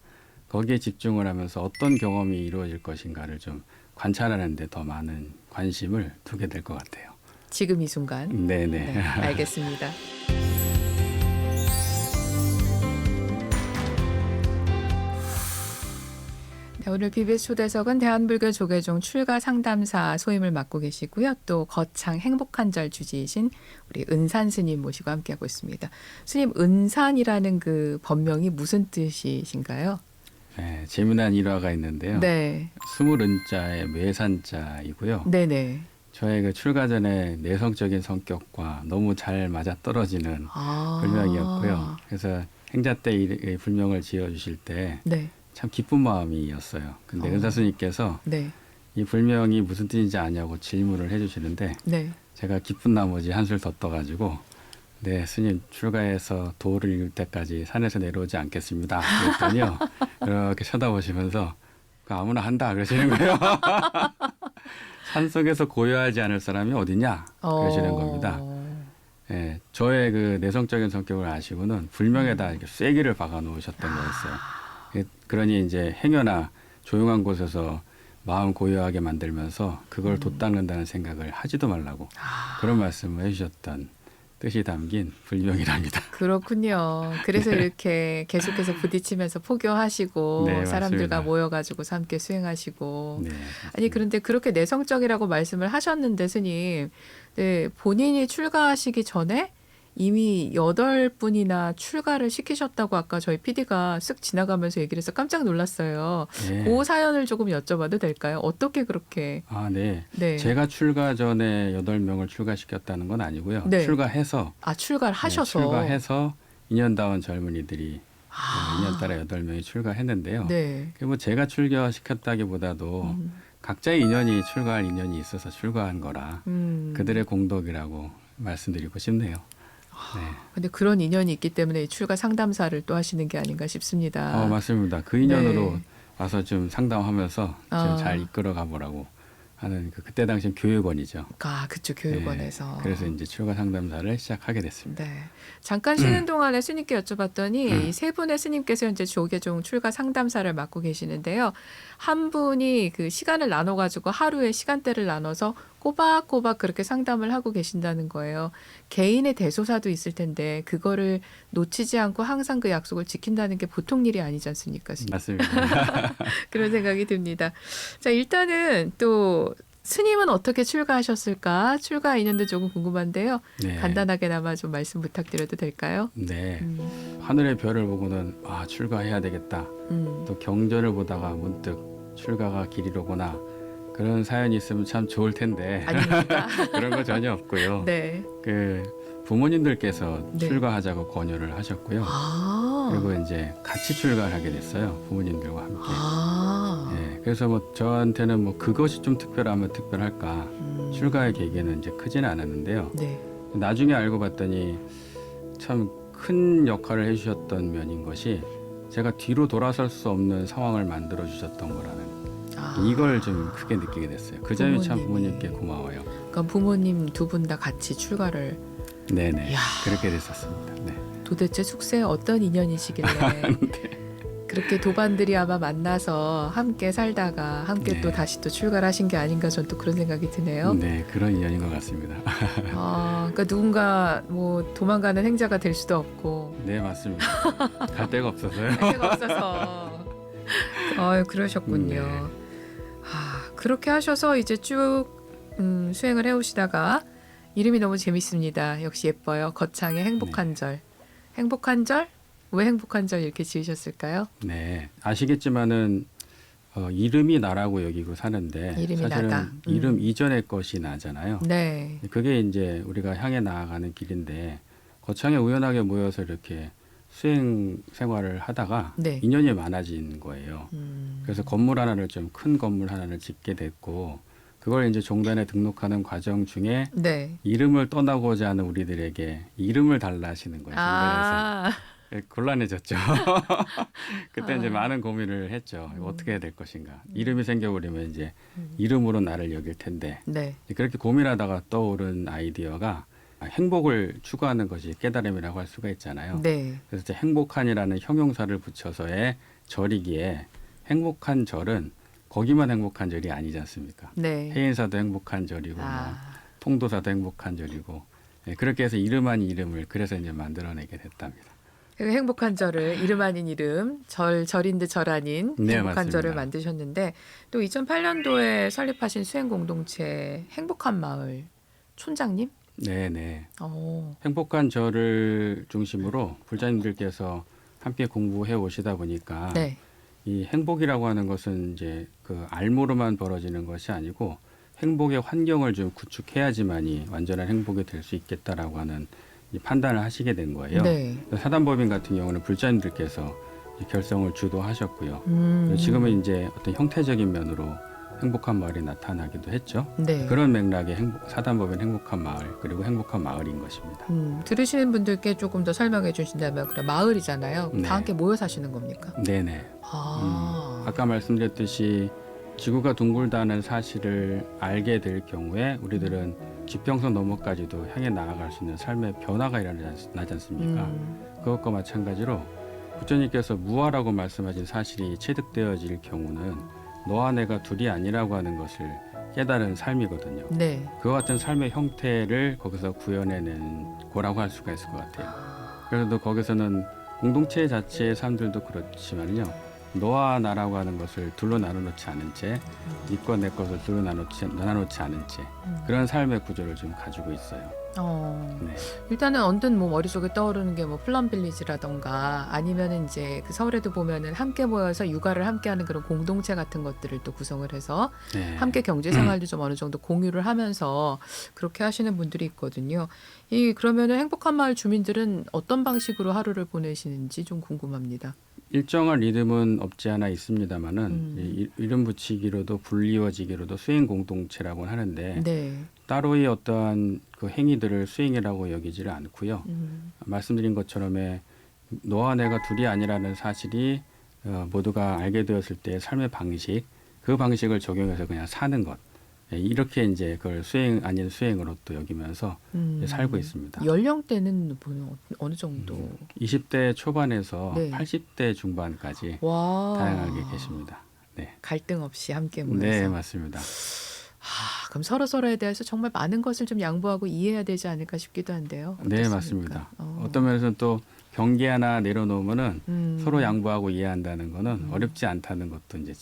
거기에 집중을 하면서 어떤 경험이 이루어질 것인가를 좀 관찰하는 데 더 많은 관심을 두게 될 것 같아요. 지금 이 순간. 네네. 네, 알겠습니다. 네, 오늘 BBS 초대석은 대한불교 조계종 출가 상담사 소임을 맡고 계시고요. 또 거창 행복한절 주지이신 우리 은산 스님 모시고 함께하고 있습니다. 스님, 은산이라는 그 법명이 무슨 뜻이신가요? 네, 재미난 일화가 있는데요. 네. 스물은자의 매산자이고요. 네네. 저의 그 출가 전에 내성적인 성격과 너무 잘 맞아떨어지는 불명이었고요. 그래서 행자 때 이 불명을 지어주실 때 네. 참 기쁜 마음이었어요. 근데 은사 스님께서 네. 이 불명이 무슨 뜻인지 아냐고 질문을 해주시는데 네. 제가 기쁜 나머지 한술 더 떠가지고 네, 스님 출가해서 도를 이룰 때까지 산에서 내려오지 않겠습니다. 그랬더니요. 이렇게 쳐다보시면서 아무나 한다 그러시는 거예요. 산속에서 고요하지 않을 사람이 어디냐 그러시는 겁니다. 네, 저의 그 내성적인 성격을 아시고는 불명에다 이렇게 쐐기를 박아 놓으셨던 거였어요. 그러니 이제 행여나 조용한 곳에서 마음 고요하게 만들면서 그걸 돋닦는다는 생각을 하지도 말라고 그런 말씀을 해주셨던 뜻이 담긴 불명이랍니다. 그렇군요. 그래서 네. 이렇게 계속해서 부딪히면서 포교하시고 네, 사람들과 맞습니다. 모여가지고 함께 수행하시고. 네, 아니 그런데 그렇게 내성적이라고 말씀을 하셨는데 스님, 네, 본인이 출가하시기 전에 이미 8분이나 출가를 시키셨다고 아까 저희 PD가 쓱 지나가면서 얘기를 해서 깜짝 놀랐어요. 네. 그 사연을 조금 여쭤봐도 될까요? 어떻게 그렇게? 아, 네. 네. 제가 출가 전에 8명을 출가시켰다는 건 아니고요. 네. 출가해서 출가를 하셔서. 네, 출가해서 인연다운 젊은이들이 아. 인연따라 8명이 출가했는데요. 네. 뭐 제가 출가시켰다기보다도 각자의 인연이 출가할 인연이 있어서 출가한 거라 그들의 공덕이라고 말씀드리고 싶네요. 네. 근데 그런 인연이 있기 때문에 이 출가 상담사를 또 하시는 게 아닌가 싶습니다. 맞습니다. 그 인연으로 네. 와서 좀 상담하면서 좀 잘 이끌어 가보라고 하는 그때 당시엔 교육원이죠. 그쵸, 교육원에서. 네. 그래서 이제 출가 상담사를 시작하게 됐습니다. 네. 잠깐 쉬는 동안에 스님께 여쭤봤더니 이 세 분의 스님께서 현재 조계종 출가 상담사를 맡고 계시는데요. 한 분이 그 시간을 나눠가지고 하루에 시간대를 나눠서 꼬박꼬박 그렇게 상담을 하고 계신다는 거예요. 개인의 대소사도 있을 텐데 그거를 놓치지 않고 항상 그 약속을 지킨다는 게 보통 일이 아니지 않습니까? 스님? 맞습니다. 그런 생각이 듭니다. 자, 일단은 또 스님은 어떻게 출가하셨을까? 출가 인연도 조금 궁금한데요. 네. 간단하게나마 좀 말씀 부탁드려도 될까요? 네. 하늘의 별을 보고는 출가해야 되겠다. 또 경전을 보다가 문득 출가가 길이로구나. 그런 사연이 있으면 참 좋을 텐데 아닙니까? 그런 거 전혀 없고요. 네. 그 부모님들께서 네. 출가하자고 권유를 하셨고요. 그리고 이제 같이 출가를 하게 됐어요. 부모님들과 함께. 네, 그래서 뭐 저한테는 뭐 그것이 좀 특별하면 특별할까. 출가의 계기는 이제 크지는 않았는데요. 네. 나중에 알고 봤더니 참 큰 역할을 해주셨던 면인 것이 제가 뒤로 돌아설 수 없는 상황을 만들어 주셨던 거라는 이걸 좀 크게 느끼게 됐어요. 그 점이 참 부모님께 고마워요. 그러니까 부모님 두 분 다 같이 출가를. 네네. 이야. 그렇게 됐었습니다. 네. 도대체 숙세에 어떤 인연이시길래 그렇게 도반들이 아마 만나서 함께 살다가 함께 네. 또 다시 또 출가를 하신 게 아닌가 전 또 그런 생각이 드네요. 네, 그런 인연인 것 같습니다. 그러니까 누군가 뭐 도망가는 행자가 될 수도 없고 네, 맞습니다. 갈 데가 없어서요. 할 데가 없어서. 그러셨군요. 네. 그렇게 하셔서 이제 쭉 수행을 해오시다가 이름이 너무 재밌습니다. 역시 예뻐요. 거창의 행복한 네. 절. 행복한 절? 왜 행복한 절 이렇게 지으셨을까요? 네, 아시겠지만은 이름이 나라고 여기고 사는데 이름이 사실은 나다. 이름 이전의 것이 나잖아요. 네. 그게 이제 우리가 향해 나아가는 길인데 거창에 우연하게 모여서 이렇게 수행 생활을 하다가 네. 인연이 많아진 거예요. 그래서 건물 하나를 좀 큰 건물 하나를 짓게 됐고 그걸 이제 종단에 등록하는 과정 중에 네. 이름을 떠나고자 하는 우리들에게 이름을 달라 하시는 거예요. 종단에서. 아, 곤란해졌죠. 그때 이제 아. 많은 고민을 했죠. 이거 어떻게 해야 될 것인가. 이름이 생겨버리면 이제 이름으로 나를 여길 텐데 네. 그렇게 고민하다가 떠오른 아이디어가 행복을 추구하는 것이 깨달음이라고 할 수가 있잖아요. 네. 그래서 이제 행복한이라는 형용사를 붙여서의 절이기에 행복한 절은 거기만 행복한 절이 아니지 않습니까? 네. 해인사도 행복한 절이고 뭐 아, 통도사도 행복한 절이고 그렇게 해서 이름 아닌 이름을 그래서 이제 만들어내게 됐답니다. 그 행복한 절을 이름 아닌 이름, 절인 듯 절 아닌 네, 행복한 맞습니다. 절을 만드셨는데 또 2008년도에 설립하신 수행 공동체 행복한 마을 촌장님? 네네. 어, 행복한 절을 중심으로 불자님들께서 함께 공부해 오시다 보니까 네. 이 행복이라고 하는 것은 이제 그 알모로만 벌어지는 것이 아니고 행복의 환경을 좀 구축해야지만이 완전한 행복이 될 수 있겠다라고 하는 이 판단을 하시게 된 거예요. 네. 사단법인 같은 경우는 불자님들께서 이 결성을 주도하셨고요. 음, 지금은 이제 어떤 형태적인 면으로 행복한 마을이 나타나기도 했죠. 네. 그런 맥락의 사단법인 행복한 마을 그리고 행복한 마을인 것입니다. 들으시는 분들께 조금 더 설명해 주신다면 그럼 마을이잖아요. 네. 다 함께 모여 사시는 겁니까? 네네. 아, 아까 말씀드렸듯이 지구가 둥글다는 사실을 알게 될 경우에 우리들은 지평선 너머까지도 향해 나아갈 수 있는 삶의 변화가 일어나지 않습니까? 그것과 마찬가지로 부처님께서 무아라고 말씀하신 사실이 체득되어질 경우는 너와 내가 둘이 아니라고 하는 것을 깨달은 삶이거든요. 네. 그와 같은 삶의 형태를 거기서 구현해낸 거라고 할 수가 있을 것 같아요. 그래도 거기서는 공동체 자체의 삶들도 그렇지만요. 너와 나라고 하는 것을 둘로 나눠놓지 않은 채 니과 내 것을 둘로 나눠놓지 않은 채 그런 삶의 구조를 좀 가지고 있어요. 네. 일단은 언뜻 뭐 머릿속에 떠오르는 게 뭐 플럼 빌리지라던가 아니면은 이제 그 서울에도 보면은 함께 모여서 육아를 함께 하는 그런 공동체 같은 것들을 또 구성을 해서 네. 함께 경제 생활도 좀 어느 정도 공유를 하면서 그렇게 하시는 분들이 있거든요. 그러면은 행복한 마을 주민들은 어떤 방식으로 하루를 보내시는지 좀 궁금합니다. 일정한 리듬은 없지 않아 있습니다만은 이름 붙이기로도 불리워지기로도 수행 공동체라고 하는데 네. 따로의 어떠한 그 행위들을 수행이라고 여기지를 않고요. 말씀드린 것처럼의 너와 내가 둘이 아니라는 사실이 모두가 알게 되었을 때의 삶의 방식, 그 방식을 적용해서 그냥 사는 것. 이렇게 이제 그걸 수행 아닌 수행으로 또 여기면서 살고 있습니다. 연령대는 어느 정도? 20대 초반에서 네. 80대 중반까지 와. 다양하게 계십니다. 네. 갈등 없이 함께 모여서. 네, 맞습니다. 그럼 서로에 대해서 정말 많은 것을 좀 양보하고 이해해야 되지 않을까 싶기도 한데요. 네, 어떻습니까? 맞습니다. 어떤 면에서는 또 경계 하나 내려놓으면은 서로 양보하고 이해한다는 거는 어렵지 않다는 것도 이제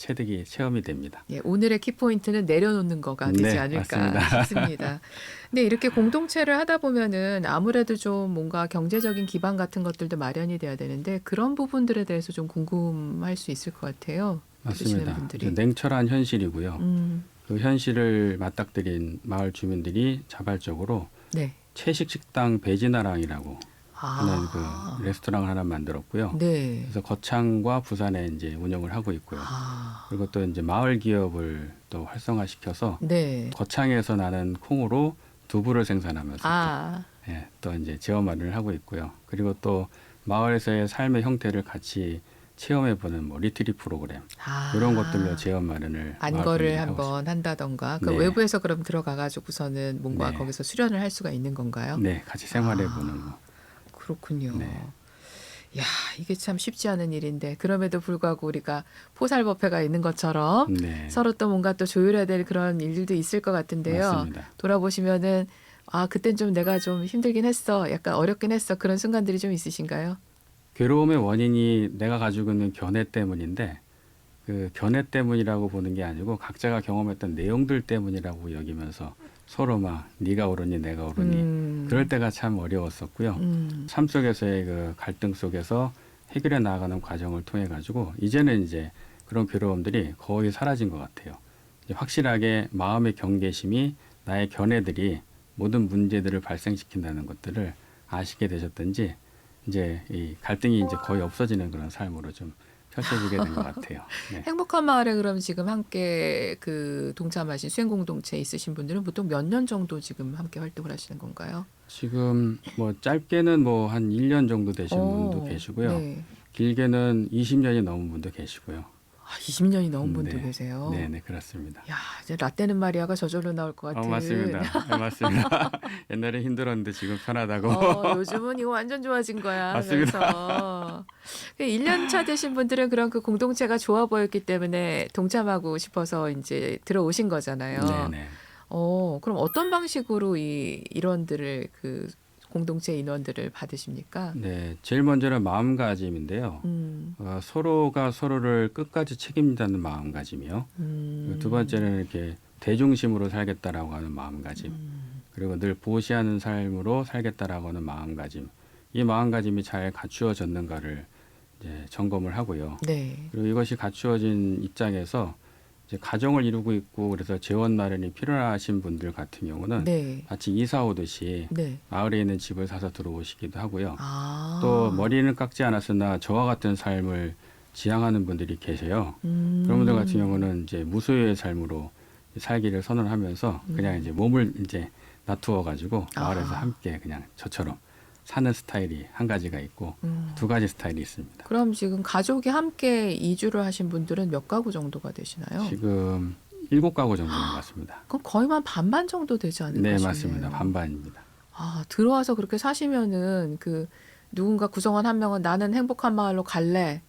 체험이 됩니다. 예, 오늘의 키포인트는 내려놓는 거가 되지 네, 않을까 맞습니다. 싶습니다. 근데 이렇게 공동체를 하다 보면은 아무래도 좀 뭔가 경제적인 기반 같은 것들도 마련이 돼야 되는데 그런 부분들에 대해서 좀 궁금할 수 있을 것 같아요. 들으시는 맞습니다. 분들이. 냉철한 현실이고요. 음, 그 현실을 맞닥뜨린 마을 주민들이 자발적으로 네. 채식 식당 베지나랑이라고 하는 아, 그 레스토랑을 하나 만들었고요. 네. 그래서 거창과 부산에 이제 운영을 하고 있고요. 아, 그리고 또 이제 마을 기업을 또 활성화시켜서 네. 거창에서 나는 콩으로 두부를 생산하면서 아, 또 이제 지원 마련을 하고 있고요. 그리고 또 마을에서의 삶의 형태를 같이 체험해보는 뭐 리트릿 프로그램 이런 것들로 지원 마련을 안거를 마을 분들이 하고 한번 한다던가 그 네. 외부에서 그럼 들어가가지고서는 뭔가 네. 거기서 수련을 할 수가 있는 건가요? 있습니다. 네, 같이 생활해보는 거. 그렇군요. 네. 야, 이게 참 쉽지 않은 일인데 그럼에도 불구하고 우리가 포살법회가 있는 것처럼 네, 서로 또 뭔가 또 조율해야 될 그런 일들도 있을 것 같은데요. 맞습니다. 돌아보시면은 그땐 좀 내가 좀 힘들긴 했어. 약간 어렵긴 했어. 그런 순간들이 좀 있으신가요? 괴로움의 원인이 내가 가지고 있는 견해 때문인데 그 견해 때문이라고 보는 게 아니고 각자가 경험했던 내용들 때문이라고 여기면서 서로 막 네가 옳으니 내가 옳으니 그럴 때가 참 어려웠었고요. 삶 속에서의 그 갈등 속에서 해결해 나가는 과정을 통해 가지고 이제는 이제 그런 괴로움들이 거의 사라진 것 같아요. 이제 확실하게 마음의 경계심이 나의 견해들이 모든 문제들을 발생시킨다는 것들을 아시게 되셨던지 이제 이 갈등이 이제 거의 없어지는 그런 삶으로 좀 펼쳐지게 된 것 같아요. 네. 행복한 마을에 그럼 지금 함께 그 동참하신 수행 공동체 있으신 분들은 보통 몇 년 정도 지금 함께 활동을 하시는 건가요? 지금 뭐 짧게는 뭐 한 1년 정도 되신 분도 계시고요. 네. 길게는 20년이 넘은 분도 계시고요. 20년이 넘은 분도 네. 계세요. 네, 그렇습니다. 야, 이제 라떼는 마리아가 저절로 나올 것 같은. 맞습니다. 네, 맞습니다. 옛날에 힘들었는데 지금 편하다고. 요즘은 이거 완전 좋아진 거야 맞습니다. 하면서 1년 차 되신 분들은 그런 그 공동체가 좋아 보였기 때문에 동참하고 싶어서 이제 들어오신 거잖아요. 네네. 그럼 어떤 방식으로 이 인원들을 그 공동체 인원들을 받으십니까? 네, 제일 먼저는 마음가짐인데요. 서로가 서로를 끝까지 책임진다는 마음가짐이요. 두 번째는 이렇게 대중심으로 살겠다라고 하는 마음가짐. 그리고 늘 보시하는 삶으로 살겠다라고 하는 마음가짐. 이 마음가짐이 잘 갖추어졌는가를 이제 점검을 하고요. 네. 그리고 이것이 갖추어진 입장에서 이제 가정을 이루고 있고 그래서 재원 마련이 필요하신 분들 같은 경우는 네. 같이 이사 오듯이 네. 마을에 있는 집을 사서 들어오시기도 하고요. 아. 또 머리는 깎지 않았으나 저와 같은 삶을 지향하는 분들이 계세요. 그런 분들 같은 경우는 이제 무소유의 삶으로 살기를 선언하면서 그냥 이제 몸을 이제 놔두어 가지고 마을에서 함께 그냥 저처럼 사는 스타일이 한 가지가 있고 두 가지 스타일이 있습니다. 그럼 지금 가족이 함께 이주를 하신 분들은 몇 가구 정도가 되시나요? 지금 7가구 정도인 것 같습니다. 그럼 거의 한 반반 정도 되지 않을까 네, 싶네요. 맞습니다. 반반입니다. 들어와서 그렇게 사시면은 그 누군가 구성원 한 명은 나는 행복한 마을로 갈래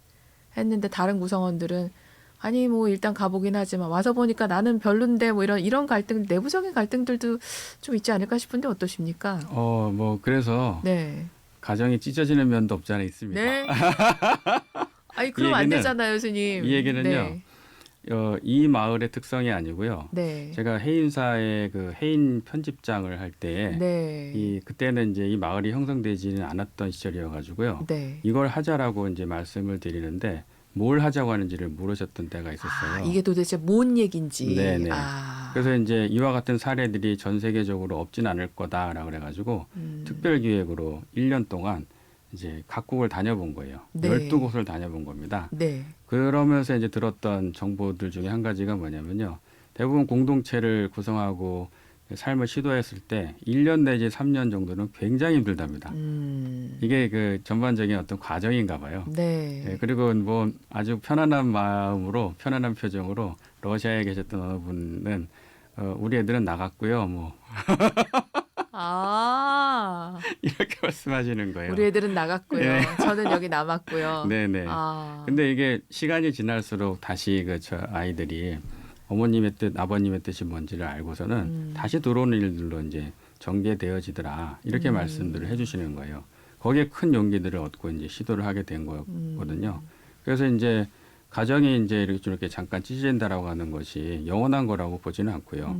했는데 다른 구성원들은 아니 뭐 일단 가보긴 하지만 와서 보니까 나는 별론데 뭐 이런 갈등 내부적인 갈등들도 좀 있지 않을까 싶은데 어떠십니까? 뭐 그래서 네. 가정이 찢어지는 면도 없지 않아 있습니다. 네. 아니 그럼 안 얘기는- 되잖아요, 스님. 이 얘기는요. 네. 이 마을의 특성이 아니고요. 네. 제가 해인사의 그 해인 편집장을 할 때 네. 그때는 이제 이 마을이 형성되지는 않았던 시절이어 가지고요. 네. 이걸 하자라고 이제 말씀을 드리는데 뭘 하자고 하는지를 물으셨던 때가 있었어요. 이게 도대체 뭔 얘긴지. 네네. 그래서 이제 이와 같은 사례들이 전 세계적으로 없진 않을 거다라고 그래가지고 특별 기획으로 1년 동안 이제 각국을 다녀본 거예요. 네. 12곳을 다녀본 겁니다. 네. 그러면서 이제 들었던 정보들 중에 한 가지가 뭐냐면요. 대부분 공동체를 구성하고 삶을 시도했을 때 1년 내지 3년 정도는 굉장히 힘들답니다. 이게 그 전반적인 어떤 과정인가 봐요. 네. 네, 그리고 뭐 아주 편안한 마음으로 편안한 표정으로 러시아에 계셨던 어느 분은 우리 애들은 나갔고요. 뭐 이렇게 말씀하시는 거예요. 우리 애들은 나갔고요. 네. 저는 여기 남았고요. 네네. 근데 이게 시간이 지날수록 다시 저 아이들이 어머님의 뜻, 아버님의 뜻이 뭔지를 알고서는 다시 들어오는 일들로 이제 전개되어지더라. 이렇게 말씀들을 해주시는 거예요. 거기에 큰 용기들을 얻고 이제 시도를 하게 된 거거든요. 그래서 이제 가정이 이제 이렇게 잠깐 찢어진다라고 하는 것이 영원한 거라고 보지는 않고요.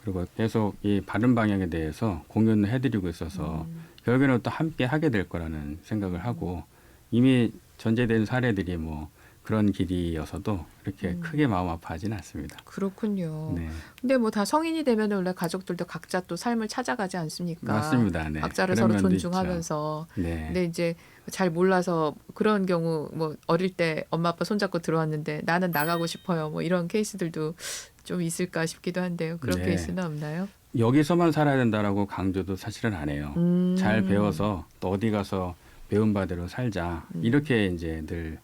그리고 계속 이 바른 방향에 대해서 공유를 해드리고 있어서 결국에는 또 함께 하게 될 거라는 생각을 하고 이미 전제된 사례들이 뭐 그런 길이어서도 이렇게 크게 마음 아파하지는 않습니다. 그렇군요. 네. 근데 뭐 다 성인이 되면 원래 가족들도 각자 또 삶을 찾아가지 않습니까? 맞습니다. 네. 각자를 그런 서로 면도 존중하면서. 있죠. 네. 근데 이제 잘 몰라서 그런 경우 뭐 어릴 때 엄마 아빠 손잡고 들어왔는데 나는 나가고 싶어요. 뭐 이런 케이스들도 좀 있을까 싶기도 한데요. 그런 네. 케이스는 없나요? 여기서만 살아야 된다라고 강조도 사실은 안 해요. 잘 배워서 또 어디 가서 배운 바대로 살자. 이렇게 이제 늘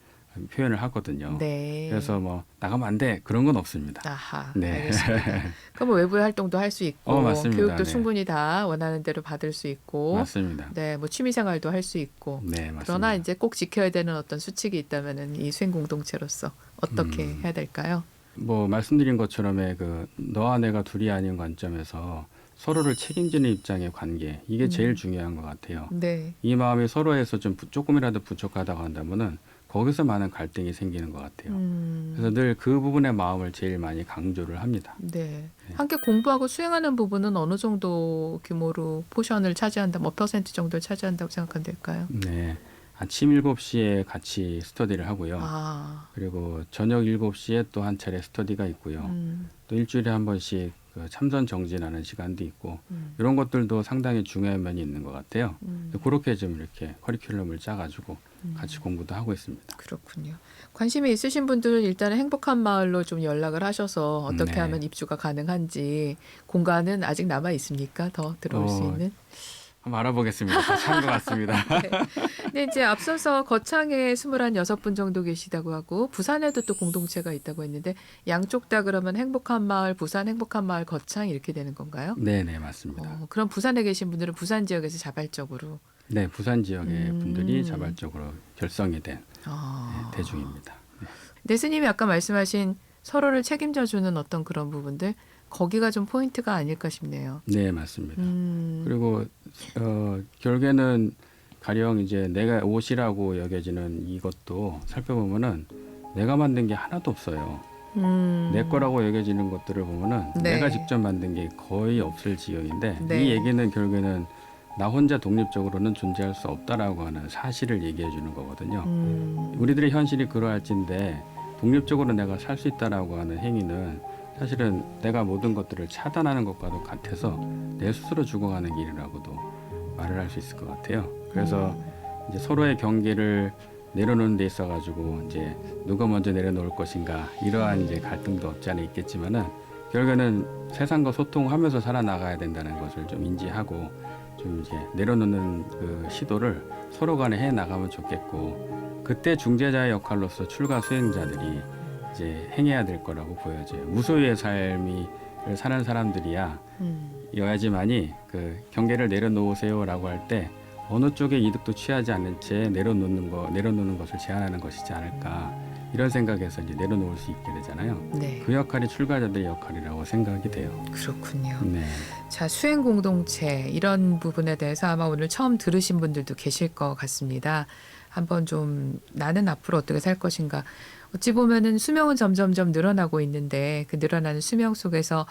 표현을 하거든요. 네. 그래서 뭐 나가면 안 돼. 그런 건 없습니다. 아하. 네. 알겠습니다. 그럼 뭐 외부의 활동도 할 수 있고 맞습니다. 교육도 네. 충분히 다 원하는 대로 받을 수 있고 맞습니다. 네, 뭐 취미 생활도 할 수 있고 네, 맞습니다. 그러나 이제 꼭 지켜야 되는 어떤 수칙이 있다면은 이 수행 공동체로서 어떻게 해야 될까요? 뭐 말씀드린 것처럼의 그 너와 내가 둘이 아닌 관점에서 서로를 책임지는 입장의 관계 이게 제일 중요한 것 같아요. 네. 이 마음이 서로에서 좀 조금이라도 부족하다고 한다면은 거기서 많은 갈등이 생기는 것 같아요. 그래서 늘 그 부분의 마음을 제일 많이 강조를 합니다. 네. 네. 함께 공부하고 수행하는 부분은 어느 정도 규모로 포션을 차지한다, 몇 퍼센트 정도를 차지한다고 생각하면 될까요? 네. 아침 7시에 같이 스터디를 하고요. 아, 그리고 저녁 7시에 또 한 차례 스터디가 있고요. 또 일주일에 한 번씩 그 참선 정진하는 시간도 있고 이런 것들도 상당히 중요한 면이 있는 것 같아요. 그렇게 좀 이렇게 커리큘럼을 짜가지고 같이 공부도 하고 있습니다. 그렇군요. 관심이 있으신 분들은 일단은 행복한 마을로 좀 연락을 하셔서 어떻게 네. 하면 입주가 가능한지, 공간은 아직 남아 있습니까? 더 들어올 수 있는? 한번 알아보겠습니다. 찬것 같습니다. 네, 이제 앞서서 거창에 26분 정도 계시다고 하고 부산에도 또 공동체가 있다고 했는데 양쪽 다 그러면 행복한 마을, 부산 행복한 마을, 거창 이렇게 되는 건가요? 네네 맞습니다. 그럼 부산에 계신 분들은 부산 지역에서 자발적으로 네 부산 지역의 분들이 자발적으로 결성이 된 대중입니다. 네. 네, 스님이 아까 말씀하신 서로를 책임져주는 어떤 그런 부분들 거기가 좀 포인트가 아닐까 싶네요. 네 맞습니다. 그리고 결국에는 가령 이제 내가 옷이라고 여겨지는 이것도 살펴보면은 내가 만든 게 하나도 없어요. 내 거라고 여겨지는 것들을 보면은 네. 내가 직접 만든 게 거의 없을 지경인데 네. 이 얘기는 결국에는 나 혼자 독립적으로는 존재할 수 없다라고 하는 사실을 얘기해 주는 거거든요. 우리들의 현실이 그러할진데 독립적으로 내가 살 수 있다라고 하는 행위는 사실은 내가 모든 것들을 차단하는 것과도 같아서 내 스스로 죽어가는 길이라고도 말을 할 수 있을 것 같아요. 그래서 이제 서로의 경계를 내려놓는 데 있어 가지고 이제 누가 먼저 내려놓을 것인가 이러한 이제 갈등도 없지 않아 있겠지만은 결국에는 세상과 소통하면서 살아나가야 된다는 것을 좀 인지하고 좀 이제 내려놓는 그 시도를 서로 간에 해 나가면 좋겠고 그때 중재자의 역할로서 출가 수행자들이 이제 행해야 될 거라고 보여져요. 무소유의 삶을 사는 사람들이야 여야지만이 그 경계를 내려놓으세요라고 할 때 어느 쪽에 이득도 취하지 않는 채 내려놓는 것을 제한하는 것이지 않을까 이런 생각에서 이제 내려놓을 수 있게 되잖아요. 네, 그 역할이 출가자들의 역할이라고 생각이 돼요. 그렇군요. 네. 자, 수행 공동체 이런 부분에 대해서 아마 오늘 처음 들으신 분들도 계실 것 같습니다. 한번 좀 나는 앞으로 어떻게 살 것인가. 어찌 보면은 수명은 점점점 늘어나고 있는데 그 늘어나는 수명 속에서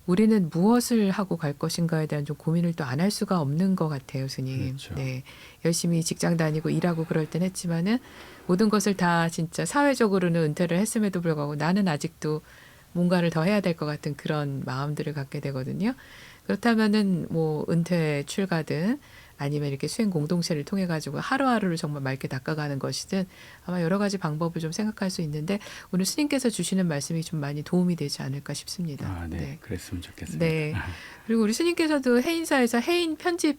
우리는 무엇을 하고 갈 것인가에 대한 좀 고민을 또 안 할 수가 없는 것 같아요, 스님. 그렇죠. 네, 열심히 직장 다니고 일하고 그럴 땐 했지만은 모든 것을 다 진짜 사회적으로는 은퇴를 했음에도 불구하고 나는 아직도 뭔가를 더 해야 될 것 같은 그런 마음들을 갖게 되거든요. 그렇다면은 뭐 은퇴 출가든 아니면 이렇게 수행 공동체를 통해 가지고 하루하루를 정말 맑게 닦아가는 것이든 아마 여러 가지 방법을 좀 생각할 수 있는데 오늘 스님께서 주시는 말씀이 좀 많이 도움이 되지 않을까 싶습니다. 아, 네. 그랬으면 좋겠습니다. 네. 그리고 우리 스님께서도 해인사에서 해인 편집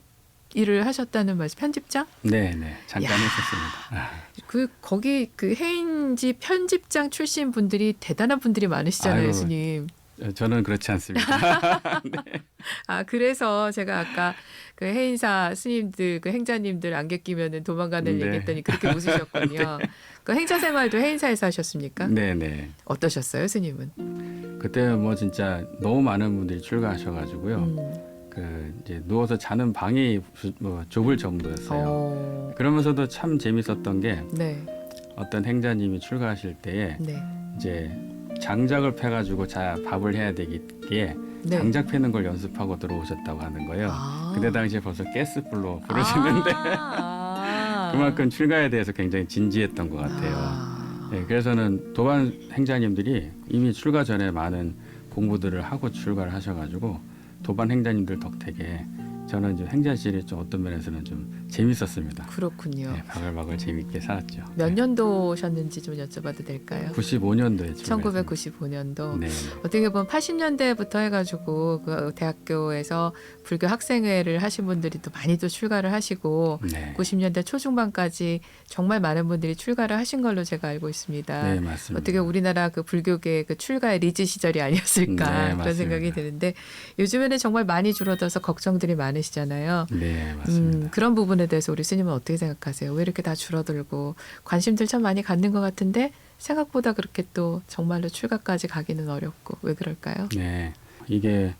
일을 하셨다는 말씀, 편집장? 네, 네. 잠깐 야. 했었습니다. 거기 그 해인지 편집장 출신 분들이 대단한 분들이 많으시잖아요, 아유. 스님. 저는 그렇지 않습니다. 아, 그래서 제가 아까 그 해인사 스님들, 그 행자님들 안개 끼면은 도망가는 네. 얘기했더니 그렇게 웃으셨군요. 그 행자 생활도 해인사에서 하셨습니까? 네, 네. 어떠셨어요, 스님은? 그때 뭐 진짜 너무 많은 분들이 출가하셔가지고요. 그 이제 누워서 자는 방이 뭐 좁을 정도였어요. 그러면서도 참 재밌었던 게 네, 어떤 행자님이 출가하실 때에 네, 이제 장작을 패가지고 밥을 해야 되기에 네. 장작 패는 걸 연습하고 들어오셨다고 하는 거예요. 아. 그때 당시에 벌써 가스불로 부르시는데 아. 그만큼 출가에 대해서 굉장히 진지했던 것 같아요. 아. 네, 그래서는 도반 행자님들이 이미 출가 전에 많은 공부들을 하고 출가를 하셔가지고 도반 행자님들 덕택에 저는 이제 행자실이 좀 어떤 면에서는 좀 재밌었습니다. 그렇군요. 네, 바글바글 재밌게 살았죠. 몇 년도셨는지 좀 여쭤봐도 될까요? 95년도에 1995년도. 네. 어떻게 보면 80년대부터 해가지고 그 대학교에서 불교 학생회를 하신 분들이 또 많이 또 출가를 하시고 네. 90년대 초중반까지 정말 많은 분들이 출가를 하신 걸로 제가 알고 있습니다. 네, 맞습니다. 어떻게 우리나라 그 불교계 그 출가의 리즈 시절이 아니었을까 네, 그런 맞습니다. 생각이 드는데 요즘에는 정말 많이 줄어들어서 걱정들이 많으시잖아요. 네, 맞습니다. 그런 부분에 대해서 우리 스님은 어떻게 생각하세요? 왜 이렇게 다 줄어들고 관심들 참 많이 갖는 것 같은데 생각보다 그렇게 또 정말로 출가까지 가기는 어렵고 왜 그럴까요? 네, 이게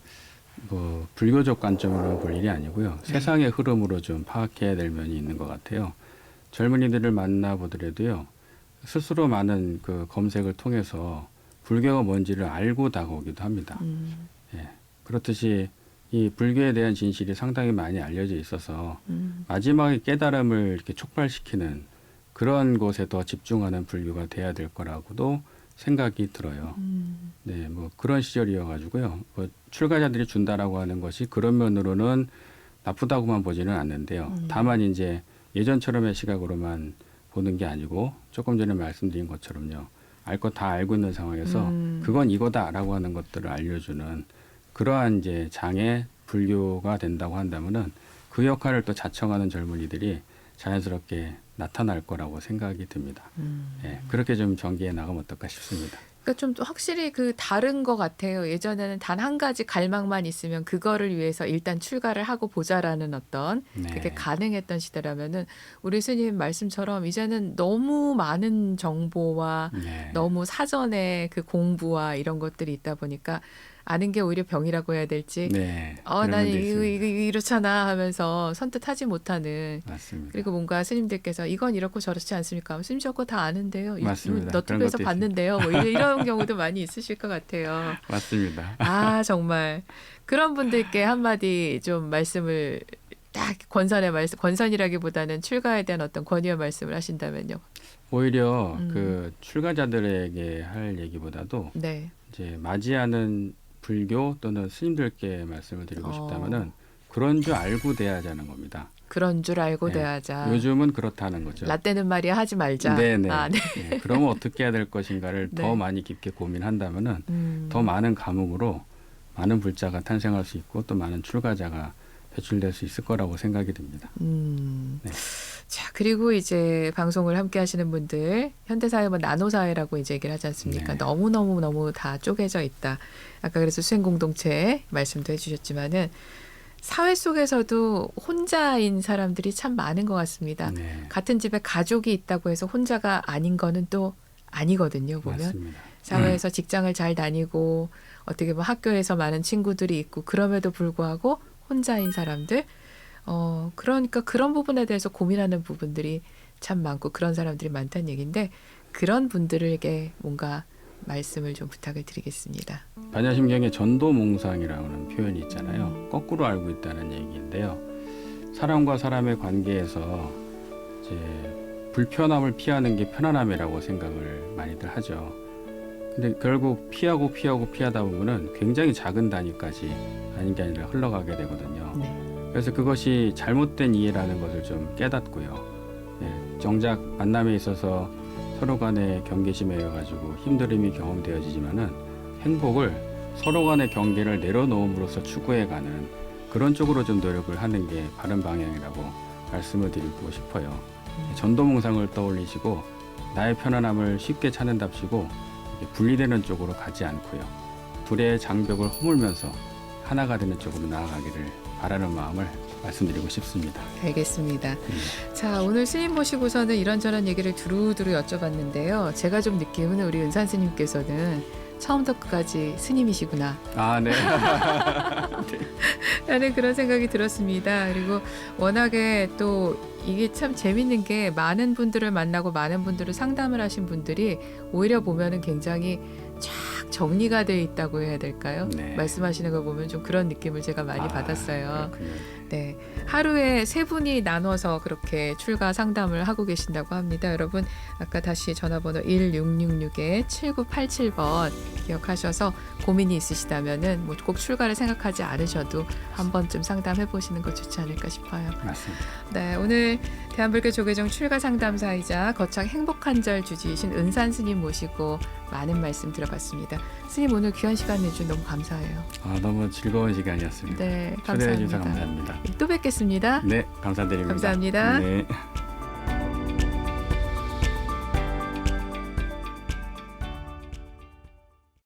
뭐 불교적 관점으로 볼 일이 아니고요. 세상의 흐름으로 좀 파악해야 될 면이 있는 것 같아요. 젊은이들을 만나보더라도요. 스스로 많은 그 검색을 통해서 불교가 뭔지를 알고 다가오기도 합니다. 예. 그렇듯이 이 불교에 대한 진실이 상당히 많이 알려져 있어서 마지막에 깨달음을 이렇게 촉발시키는 그런 곳에 더 집중하는 불교가 돼야 될 거라고도 생각이 들어요. 네, 뭐 그런 시절이어가지고요. 뭐 출가자들이 준다라고 하는 것이 그런 면으로는 나쁘다고만 보지는 않는데요. 다만 이제 예전처럼의 시각으로만 보는 게 아니고 조금 전에 말씀드린 것처럼요. 알 것 다 알고 있는 상황에서 그건 이거다라고 하는 것들을 알려주는 그러한 이제 장애 불교가 된다고 한다면은 그 역할을 또 자청하는 젊은이들이 자연스럽게 나타날 거라고 생각이 듭니다. 예, 그렇게 좀 전개해 나가면 어떨까 싶습니다. 그러니까 좀 확실히 그 다른 것 같아요. 예전에는 단 한 가지 갈망만 있으면 그거를 위해서 일단 출가를 하고 보자라는 어떤 네. 그게 가능했던 시대라면은 우리 스님 말씀처럼 이제는 너무 많은 정보와 네. 너무 사전에 그 공부와 이런 것들이 있다 보니까 아는 게 오히려 병이라고 해야 될지 네. 그런 나는 면도 이거 있습니다. 이렇잖아 하면서 선뜻 하지 못하는 맞습니다. 그리고 뭔가 스님들께서 이건 이렇고 저렇지 않습니까? 스님 저거 다 아는데요. 맞습니다. 그런 너튜브에서 것도 봤는데요. 뭐 이런 경우도 많이 있으실 것 같아요. 맞습니다. 아 정말 그런 분들께 한마디 좀 말씀을 딱 권선이라기보다는 출가에 대한 어떤 권유의 말씀을 하신다면요. 오히려 그 출가자들에게 할 얘기보다도 네. 이제 맞이하는 불교 또는 스님들께 말씀을 드리고 싶다면은 그런 줄 알고 대하자는 겁니다. 그런 줄 알고 네. 대하자. 요즘은 그렇다는 거죠. 라떼는 말이야 하지 말자. 네네. 아, 네. 네. 그러면 어떻게 해야 될 것인가를 네. 더 많이 깊게 고민한다면은 더 많은 감흥으로 많은 불자가 탄생할 수 있고 또 많은 출가자가 배출될 수 있을 거라고 생각이 듭니다. 네. 자, 그리고 이제 방송을 함께 하시는 분들, 현대사회는 나노사회라고 이제 얘기를 하지 않습니까? 네. 너무 다 쪼개져 있다. 아까 그래서 수행공동체 말씀도 해주셨지만은 사회 속에서도 혼자인 사람들이 참 많은 것 같습니다. 네. 같은 집에 가족이 있다고 해서 혼자가 아닌 거는 또 아니거든요, 보면. 맞습니다. 사회에서 직장을 잘 다니고 어떻게 보면 학교에서 많은 친구들이 있고 그럼에도 불구하고 혼자인 사람들 그러니까 그런 부분에 대해서 고민하는 부분들이 참 많고 그런 사람들이 많다는 얘기인데 그런 분들에게 뭔가 말씀을 좀 부탁을 드리겠습니다. 반야심경에 전도몽상이라는 표현이 있잖아요. 거꾸로 알고 있다는 얘기인데요. 사람과 사람의 관계에서 이제 불편함을 피하는 게 편안함이라고 생각을 많이들 하죠. 근데 결국 피하다 보면은 굉장히 작은 단위까지 아닌 게 아니라 흘러가게 되거든요. 네. 그래서 그것이 잘못된 이해라는 것을 좀 깨닫고요. 예, 정작 만남에 있어서 서로 간의 경계심에 의해 가지고 힘듦이 경험되어지지만은 행복을 서로 간의 경계를 내려놓음으로써 추구해가는 그런 쪽으로 좀 노력을 하는 게 바른 방향이라고 말씀을 드리고 싶어요. 전도몽상을 떠올리시고 나의 편안함을 쉽게 찾는답시고 분리되는 쪽으로 가지 않고요. 둘의 장벽을 허물면서 하나가 되는 쪽으로 나아가기를 바라는 마음을 말씀드리고 싶습니다. 알겠습니다. 자, 오늘 스님 모시고서는 이런저런 얘기를 두루두루 여쭤봤는데요. 제가 좀 느낌은 우리 은산 스님께서는 처음부터 끝까지 스님이시구나 아, 네. 라는 그런 생각이 들었습니다. 그리고 워낙에 또 이게 참 재밌는 게 많은 분들을 만나고 많은 분들을 상담을 하신 분들이 오히려 보면은 굉장히 쫙 정리가 되어 있다고 해야 될까요? 네. 말씀하시는 거 보면 좀 그런 느낌을 제가 많이 받았어요. 그렇군요. 네, 하루에 3분이 나눠서 그렇게 출가 상담을 하고 계신다고 합니다. 여러분 아까 다시 전화번호 1666-7987번 기억하셔서 고민이 있으시다면은 뭐 꼭 출가를 생각하지 않으셔도 한 번쯤 상담해 보시는 거 좋지 않을까 싶어요. 맞습니다. 네, 오늘 대한불교 조계종 출가 상담사이자 거창 행복한절 주지이신 은산 스님 모시고 많은 말씀 들어봤습니다. 스님 오늘 귀한 시간 내주셔서 너무 감사해요. 아, 너무 즐거운 시간이었습니다. 네, 초대해 주셔서 감사합니다. 감사합니다. 또 뵙겠습니다. 네, 감사드립니다. 감사합니다. 네.